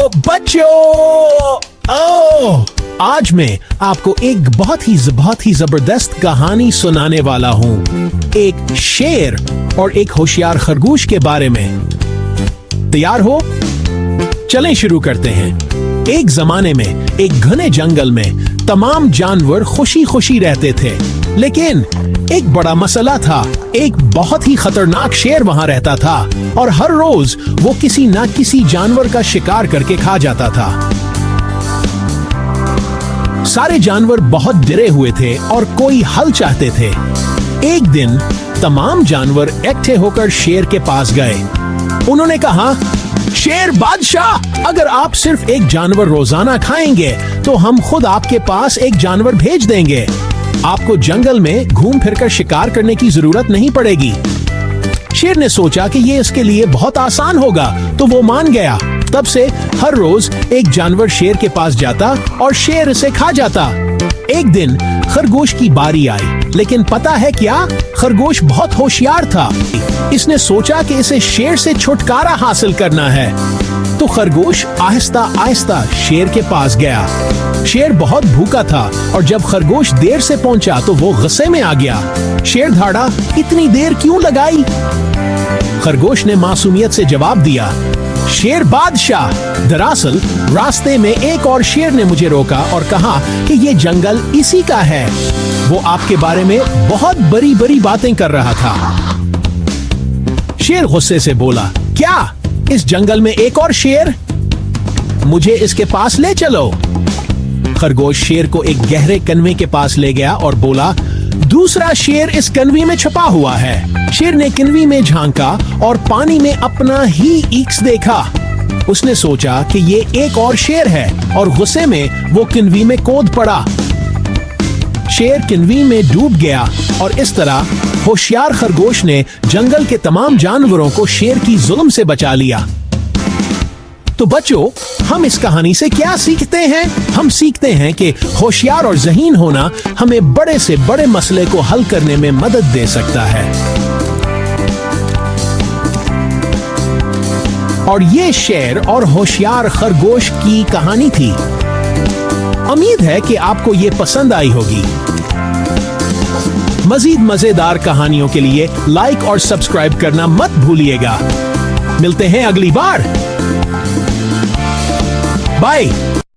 बच्चों, आज मैं आपको एक बहुत ही जबरदस्त कहानी सुनाने वाला हूँ। एक शेर और एक होशियार खरगोश के बारे में। तैयार हो? चलें शुरू करते हैं। एक जमाने में एक घने जंगल में तमाम जानवर खुशी खुशी रहते थे, लेकिन एक बड़ा मसला था। एक बहुत ही खतरनाक शेर वहां रहता था और हर रोज वो किसी ना किसी जानवर का शिकार करके खा जाता था। सारे जानवर बहुत डरे हुए थे और कोई हल चाहते थे। एक दिन तमाम जानवर इकट्ठे होकर शेर के पास गए। उन्होंने कहा, शेर बादशाह, अगर आप सिर्फ एक जानवर रोजाना खाएंगे तो हम खुद आपके पास एक जानवर भेज देंगे। आपको जंगल में घूम फिरकर शिकार करने की जरूरत नहीं पड़ेगी। शेर ने सोचा कि ये इसके लिए बहुत आसान होगा, तो वो मान गया। तब से हर रोज एक जानवर शेर के पास जाता और शेर इसे खा जाता। एक दिन खरगोश की बारी आई, लेकिन पता है क्या, खरगोश बहुत होशियार था। इसने सोचा कि इसे शेर से छुटकारा हासिल करना है। तो खरगोश आहिस्ता आहिस्ता शेर के पास गया। शेर बहुत भूखा था और जब खरगोश देर से पहुंचा तो वो गुस्से में आ गया। शेर धाड़ा, इतनी देर क्यों लगाई? खरगोश ने मासूमियत से जवाब दिया, शेर बादशाह, दरअसल रास्ते में एक और शेर ने मुझे रोका और कहा कि ये जंगल इसी का है। वो आपके बारे में बहुत बड़ी बड़ी बातें कर रहा था। शेर गुस्से से बोला, क्या इस जंगल में एक और शेर? मुझे इसके पास ले चलो। खरगोश शेर को एक गहरे कन्वे के पास ले गया और बोला, दूसरा शेर इस कन्वे में छुपा हुआ है। शेर ने कन्वे में झांका और पानी में अपना ही ईक्स देखा। उसने सोचा कि ये एक और शेर है और गुस्से में वो कन्वे में कूद पड़ा। शेर कन्वे में डूब गया और इस तरह होशियार खरगोश ने जंगल के तमाम जानवरों को शेर की जुल्म से बचा लिया। तो बच्चों, हम इस कहानी से क्या सीखते हैं? हम सीखते हैं कि होशियार और ज़हीन होना हमें बड़े से बड़े मसले को हल करने में मदद दे सकता है। और ये शेर और होशियार खरगोश की कहानी थी। उम्मीद है कि आपको ये पसंद आई होगी। मजीद मजेदार कहानियों के लिए लाइक और सब्सक्राइब करना मत भूलिएगा। मिलते हैं अगली बार। बाय।